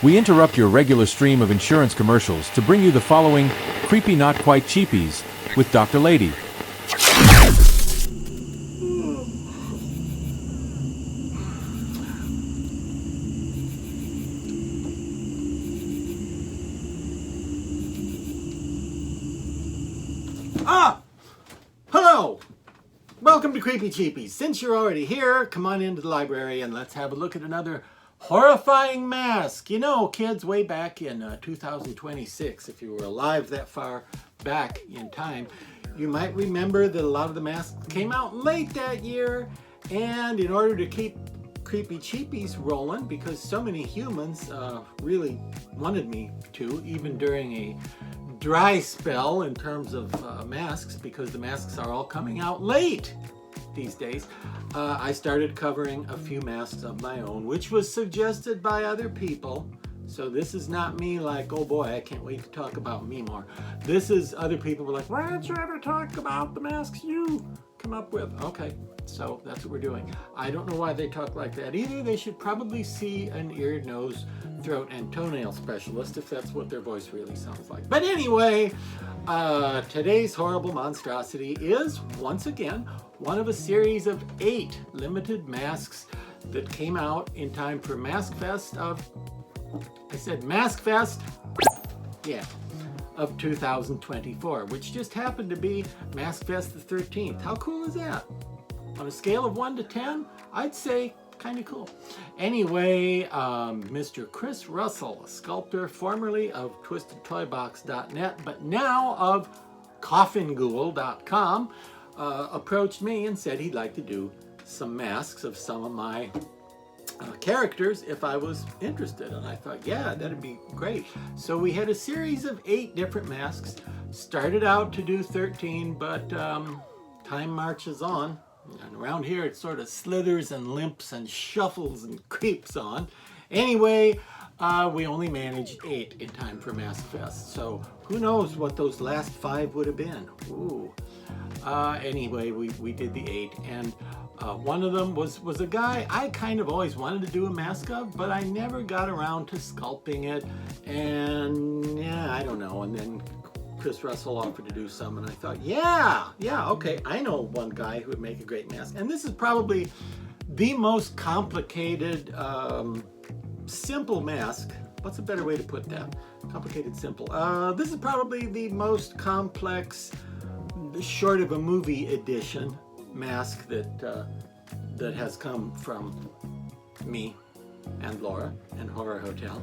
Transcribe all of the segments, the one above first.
We interrupt your regular stream of insurance commercials to bring you the following creepy not quite cheapies with Dr. Lady. Hello! Welcome to Creepy Cheapies. Since you're already here, come on into the library and let's have a look at another horrifying mask. You know, kids, way back in 2026, if you were alive that far back in time, you might remember that a lot of the masks came out late that year, and in order to keep Creepy Cheapies rolling, because so many humans really wanted me to, even during a dry spell in terms of masks, because the masks are all coming out late these days, I started covering a few masks of my own, which was suggested by other people. So this is not me like, oh boy, I can't wait to talk about me more. This is other people were like, why don't you ever talk about the masks you come up with? Okay, so that's what we're doing. I don't know why they talk like that either. They should probably see an ear, nose, throat, and toenail specialist if that's what their voice really sounds like. But anyway, today's horrible monstrosity is, once again, one of a series of 8 limited masks that came out in time for MASKFest of, I said MASKFest, yeah, of 2024, which just happened to be MASKFest the 13th. How cool is that? On a scale of 1 to 10, I'd say kind of cool. Anyway, Mr. Chris Russell, a sculptor formerly of TwistedToyBox.net, but now of CoffinGhoul.com, approached me and said he'd like to do some masks of some of my characters if I was interested. And I thought, yeah, that'd be great. So we had a series of 8 different masks. Started out to do 13, but time marches on. And around here it sort of slithers and limps and shuffles and creeps on. Anyway, we only managed 8 in time for MASKFest. So who knows what those last 5 would have been. Ooh. Anyway, we did the 8, and one of them was a guy I kind of always wanted to do a mask of, but I never got around to sculpting it, and yeah, I don't know. And then Chris Russell offered to do some, and I thought, yeah, okay, I know one guy who would make a great mask. And this is probably the most complicated, simple mask. What's a better way to put that? Complicated, simple. This is probably the most complex, short of a movie edition mask that has come from me and Laura and Horror Hotel.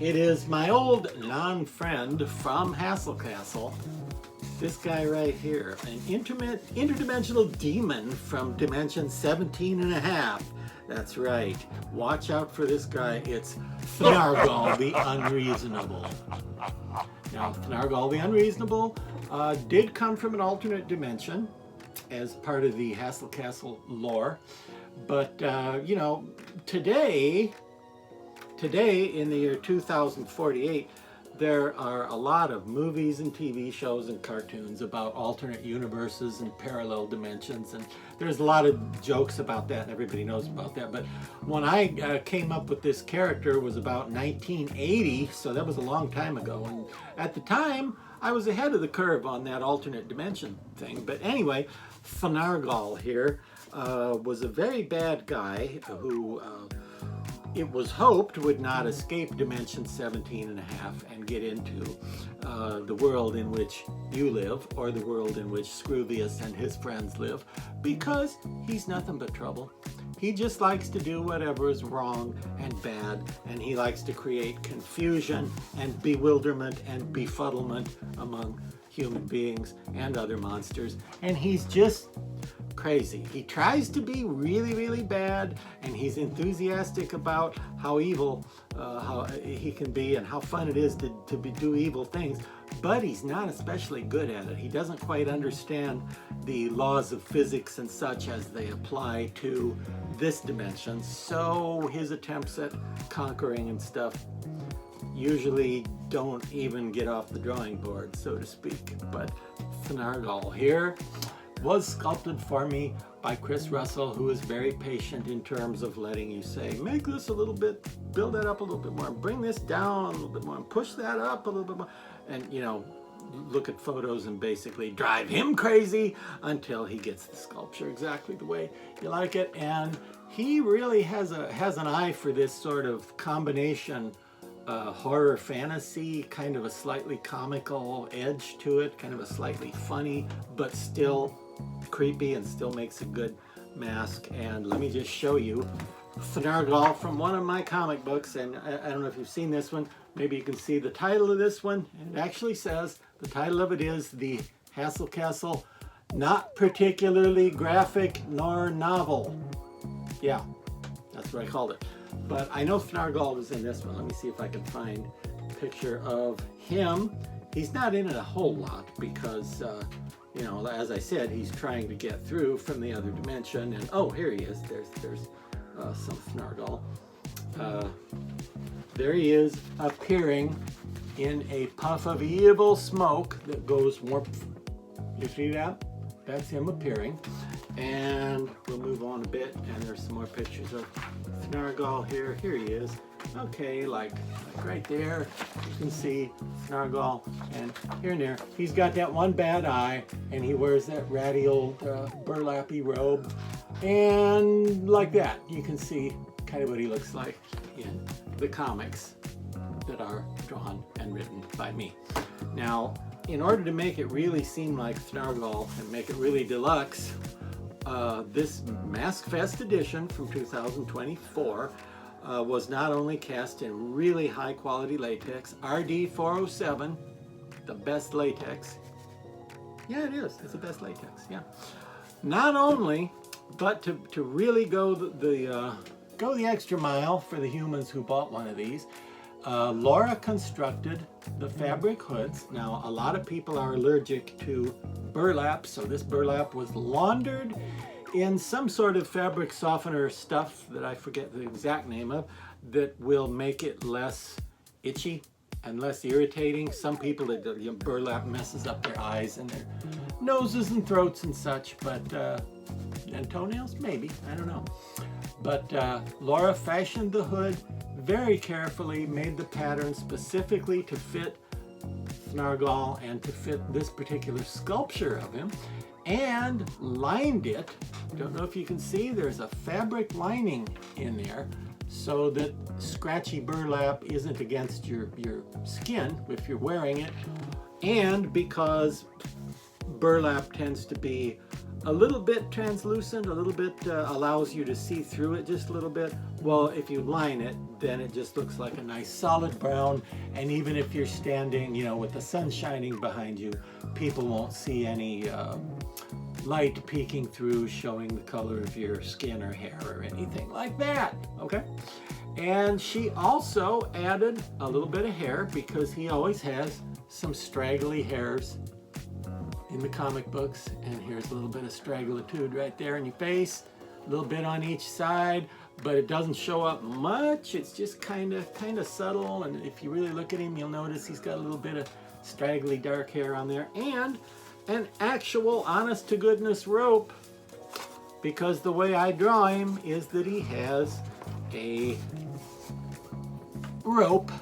It is my old non-friend from Hassle Castle, this guy right here, an interdimensional demon from dimension 17 and a half. That's right. Watch out for this guy. It's Thnargol the Unreasonable. Now, Thnargol the Unreasonable did come from an alternate dimension as part of the Hassle Castle lore. But, you know, today in the year 2048, there are a lot of movies and TV shows and cartoons about alternate universes and parallel dimensions, and there's a lot of jokes about that, and everybody knows about that. But when I came up with this character was about 1980, so that was a long time ago, and at the time I was ahead of the curve on that alternate dimension thing. But anyway, Thnargol here was a very bad guy who it was hoped would not escape dimension 17 and a half and get into the world in which you live, or the world in which Scroobius and his friends live, because he's nothing but trouble. He just likes to do whatever is wrong and bad, and he likes to create confusion and bewilderment and befuddlement among human beings and other monsters, and he's just crazy. He tries to be really, really bad, and he's enthusiastic about how evil how he can be and how fun it is to do evil things, but he's not especially good at it. He doesn't quite understand the laws of physics and such as they apply to this dimension, so his attempts at conquering and stuff usually don't even get off the drawing board, so to speak. But Thnargol here was sculpted for me by Chris Russell, who is very patient in terms of letting you say, make this a little bit, build that up a little bit more, bring this down a little bit more, and push that up a little bit more, and you know, look at photos and basically drive him crazy until he gets the sculpture exactly the way you like it. And he really has an eye for this sort of combination horror fantasy, kind of a slightly comical edge to it, kind of a slightly funny but still creepy, and still makes a good mask. And let me just show you Thnargol from one of my comic books, and I don't know if you've seen this one. Maybe you can see the title of this one. It actually says, the title of it is The Hassel Castle, Not Particularly Graphic Nor Novel. Yeah, that's what I called it. But I know Thnargol was in this one. Let me see if I can find a picture of him. He's not in it a whole lot because, you know, as I said, he's trying to get through from the other dimension. And oh, here he is. There's some Thnargol. There he is, appearing in a puff of evil smoke that goes warp. You see that? That's him appearing. And we'll move on a bit, and there's some more pictures of Thnargol here. Here he is. Okay, like right there, you can see Thnargol, and here and there. He's got that one bad eye, and he wears that ratty old burlappy robe. And like that, you can see kind of what he looks like in the comics that are drawn and written by me. Now, in order to make it really seem like Thnargol and make it really deluxe, this MASKFest edition from 2024 was not only cast in really high quality latex, RD407, the best latex. Yeah, it is. It's the best latex. Yeah. Not only, but to really go the extra mile for the humans who bought one of these, Laura constructed the fabric hoods. Now, a lot of people are allergic to burlap, so this burlap was laundered in some sort of fabric softener stuff that I forget the exact name of, that will make it less itchy and less irritating. Some people, burlap messes up their eyes and their noses and throats and such, but and toenails, maybe, I don't know. But Laura fashioned the hood very carefully, made the pattern specifically to fit Thnargol and to fit this particular sculpture of him, and lined it. Don't know if you can see, there's a fabric lining in there so that scratchy burlap isn't against your skin if you're wearing it. And because burlap tends to be a little bit translucent, a little bit allows you to see through it just a little bit. Well, if you line it, then it just looks like a nice solid brown. And even if you're standing, you know, with the sun shining behind you, people won't see any light peeking through, showing the color of your skin or hair or anything like that. Okay. And she also added a little bit of hair, because he always has some straggly hairs in the comic books, and here's a little bit of stragglitude right there in your face, a little bit on each side, but it doesn't show up much. It's just kind of subtle, and if you really look at him, you'll notice he's got a little bit of straggly dark hair on there, and an actual honest to goodness rope, because the way I draw him is that he has a rope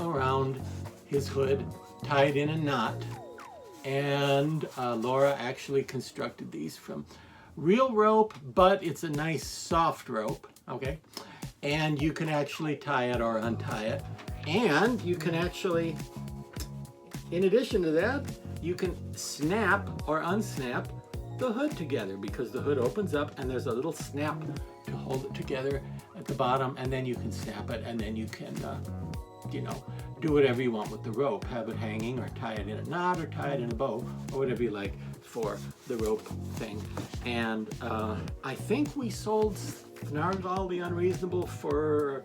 around his hood tied in a knot. And Laura actually constructed these from real rope, but it's a nice soft rope, okay? And you can actually tie it or untie it. And you can actually, in addition to that, you can snap or unsnap the hood together, because the hood opens up and there's a little snap to hold it together at the bottom, and then you can snap it, and then you can, you know, do whatever you want with the rope. Have it hanging, or tie it in a knot, or tie it in a bow, or whatever you like for the rope thing. And I think we sold Thnargol the Unreasonable for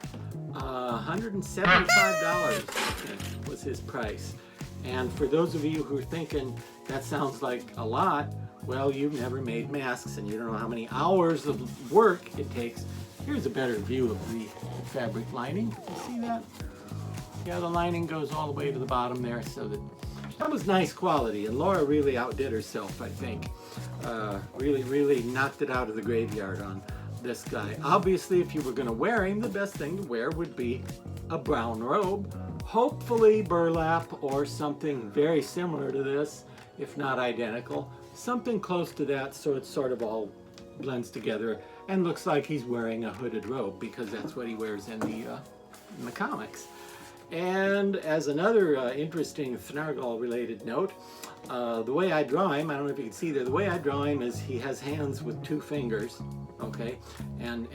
$175 was his price. And for those of you who are thinking that sounds like a lot, well, you've never made masks and you don't know how many hours of work it takes. Here's a better view of the fabric lining. You see that? Yeah, the lining goes all the way to the bottom there, so that That was nice quality, and Laura really outdid herself, I think. Really knocked it out of the graveyard on this guy. Obviously, if you were going to wear him, the best thing to wear would be a brown robe, hopefully burlap or something very similar to this, if not identical. Something close to that, so it sort of all blends together and looks like he's wearing a hooded robe, because that's what he wears in the comics. And as another interesting Thnargol related note, the way I draw him, I don't know if you can see there, the way I draw him is he has hands with 2 fingers, okay, and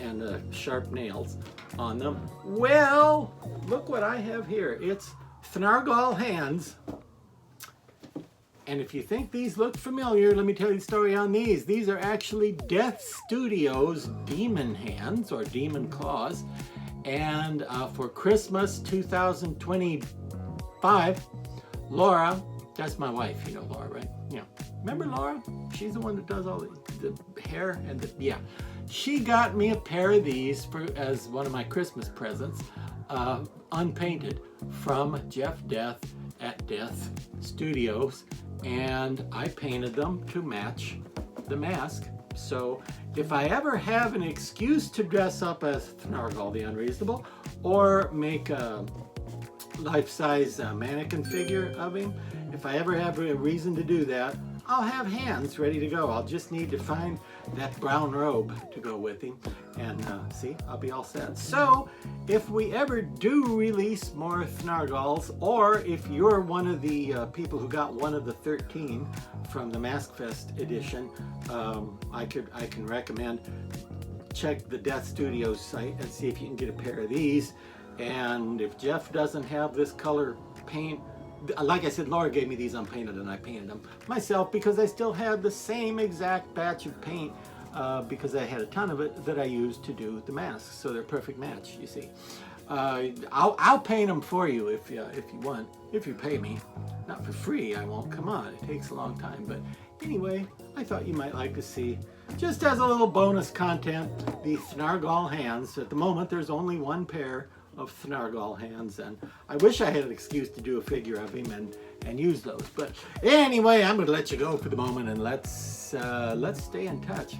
sharp nails on them. Well, look what I have here. It's Thnargol hands. And if you think these look familiar, let me tell you the story on these. These are actually Death Studios demon hands, or demon claws. And for Christmas 2025, Laura, that's my wife, you know Laura, right? Yeah. Remember Laura? She's the one that does all the hair and yeah. She got me a pair of these as one of my Christmas presents, unpainted, from Jeff Death at Death Studios. And I painted them to match the mask. So if I ever have an excuse to dress up as Thnargol the Unreasonable, or make a life-size mannequin figure of him, if I ever have a reason to do that, I'll have hands ready to go. I'll just need to find that brown robe to go with him, and see, I'll be all set. So if we ever do release more Thnargols, or if you're one of the people who got one of the 13 from the MaskFest edition, I can recommend check the Death Studios site and see if you can get a pair of these. And if Jeff doesn't have this color paint, like I said, Laura gave me these unpainted and I painted them myself, because I still had the same exact batch of paint, because I had a ton of it that I used to do the masks. So they're a perfect match, you see. I'll paint them for you if you want, if you pay me. Not for free, I won't. Come on, it takes a long time. But anyway, I thought you might like to see, just as a little bonus content, the Thnargol hands. At the moment, there's only one pair of Thnargol hands, and I wish I had an excuse to do a figure of him and use those. But anyway, I'm going to let you go for the moment, and let's stay in touch.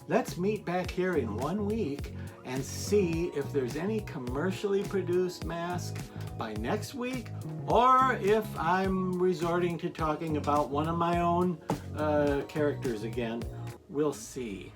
Let's meet back here in 1 week and see if there's any commercially produced mask by next week, or if I'm resorting to talking about one of my own characters again. We'll see.